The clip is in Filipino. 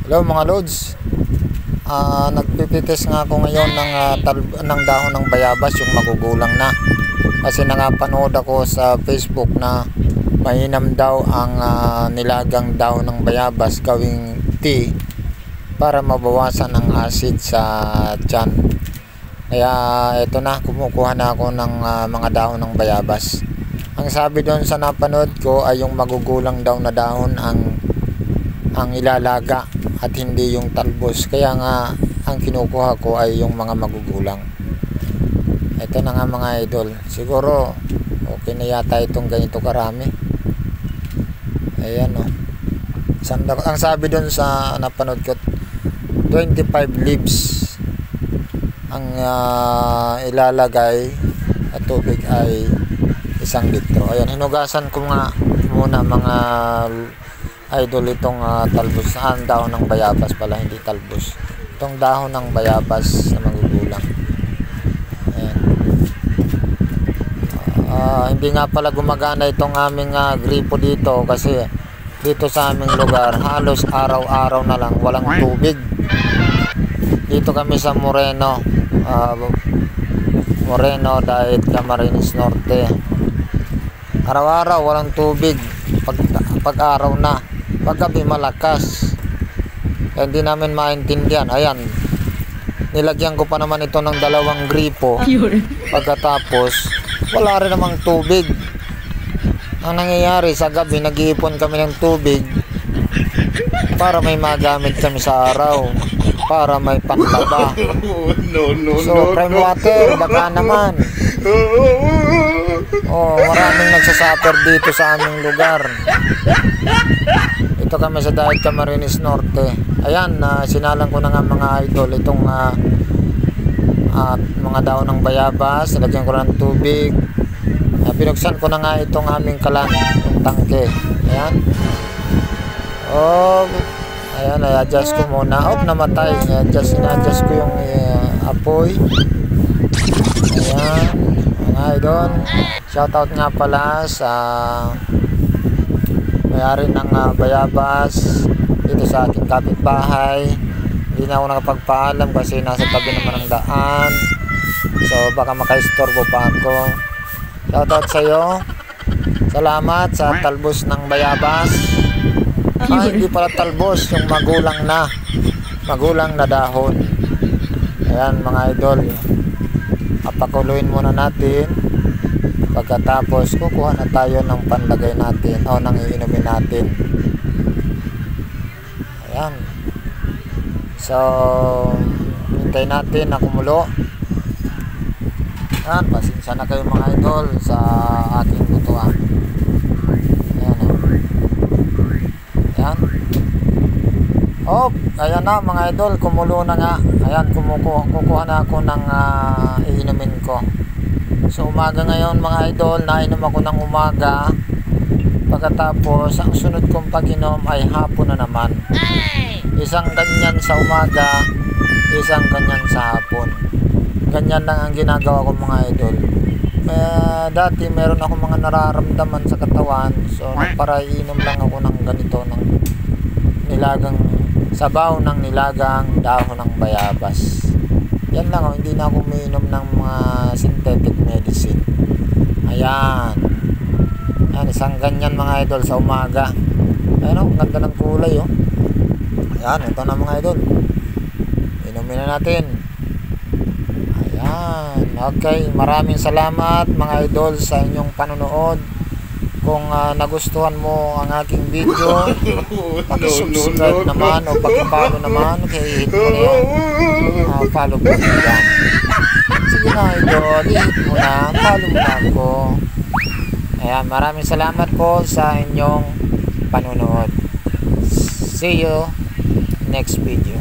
Hello mga lods. Nagpipitis nga ako ngayon ng dahon ng bayabas, yung magugulang na. Kasi nakapanood ako sa Facebook na mainam daw ang nilagang dahon ng bayabas gawing tea para mabawasan ang acid sa tiyan. Kaya eto na, kumukuha na ako ng mga dahon ng bayabas. Ang sabi doon sa napanood ko ay yung magugulang daw na dahon ang ilalaga at hindi yung talbos. Kaya nga ang kinukuha ko ay yung mga magugulang. Ito na nga mga idol. Siguro okay na yata itong ganito karami. Ayan o. Ang sabi doon sa napanood ko, 25 leaves ang ilalagay at tubig ay 1 litro. Ayan, hinugasan ko nga muna mga idol itong talbos. Ang dahon ng bayabas pala, hindi talbos. Itong dahon ng bayabas na magugulang. Ayan. Hindi nga pala gumagana itong aming gripo dito kasi dito sa aming lugar halos araw-araw na lang walang tubig. Dito kami sa Moreno, dahil Camarines Norte. Araw-araw walang tubig pag araw na. Paggabi malakas. Kaya hindi namin maintindihan. Ayan, nilagyan ko pa naman ito ng 2 gripo. Pagkatapos wala rin namang tubig. Ang nangyayari sa gabi, nag-iipon kami ng tubig para may magamit kami sa araw, para may panlaba. So prime water baka naman. Maraming nagsasuffer dito sa aming lugar. Ito kami sa dahil Camarines Norte. Ayan, sinalang ko na nga mga idol itong mga dahon ng bayabas. Nilagyan ko ng tubig. Binuksan ko na nga itong aming kalan, yung tangke. Ayan. Ayan, i-adjust ko muna. Namatay. I-adjust ko yung apoy. Ayan, mga idol. Shoutout nga pala sa may-ari ng bayabas dito sa aking kapitbahay. Hindi na ako nakapagpaalam kasi nasa tabi naman ng daan, so baka makaistorbo pa ako. Shoutout sa iyo. Salamat sa talbos ng bayabas. Hindi pala talbos, yung magulang na dahon. Ayan mga idol, papakuluin muna natin. Pagkatapos kukuha na tayo ng panlagay natin o nang iinumin natin. Ayan. So hintay natin na kumulo. Ayan, pasensya na kayo mga idol sa aking butuan. Ayan. Ayan. Ayan na mga idol, kumulo na nga. Ayan, kukuha na ako ng iinumin ko. So umaga ngayon mga idol, nainom ako ng umaga. Pagkatapos ang sunod kong pag-inom ay hapon na naman. Isang ganyan sa umaga, isang ganyan sa hapon. Ganyan lang ang ginagawa ko mga idol. Dati meron ako mga nararamdaman sa katawan, so nagparainom lang ako ng ganito, ng nilagang sabaw ng nilagang dahon ng bayabas. Yan lang, hindi na ako umiinom ng mga synthetic medicine. Ayan. Ayan, isang ganyan mga idol sa umaga. Ayan ganda ng kulay Ayan, ito na mga idol. Inumin na natin. Ayan, okay. Maraming salamat mga idol sa inyong panonood. Kung nagustuhan mo ang aking video, paki-subscribe naman o paki-follow naman. Okay, hit mo na yan. Follow mo na yan. Sige na idol, hit mo na, follow mo na ako. Ayan, maraming salamat po sa inyong panonood. See you next video.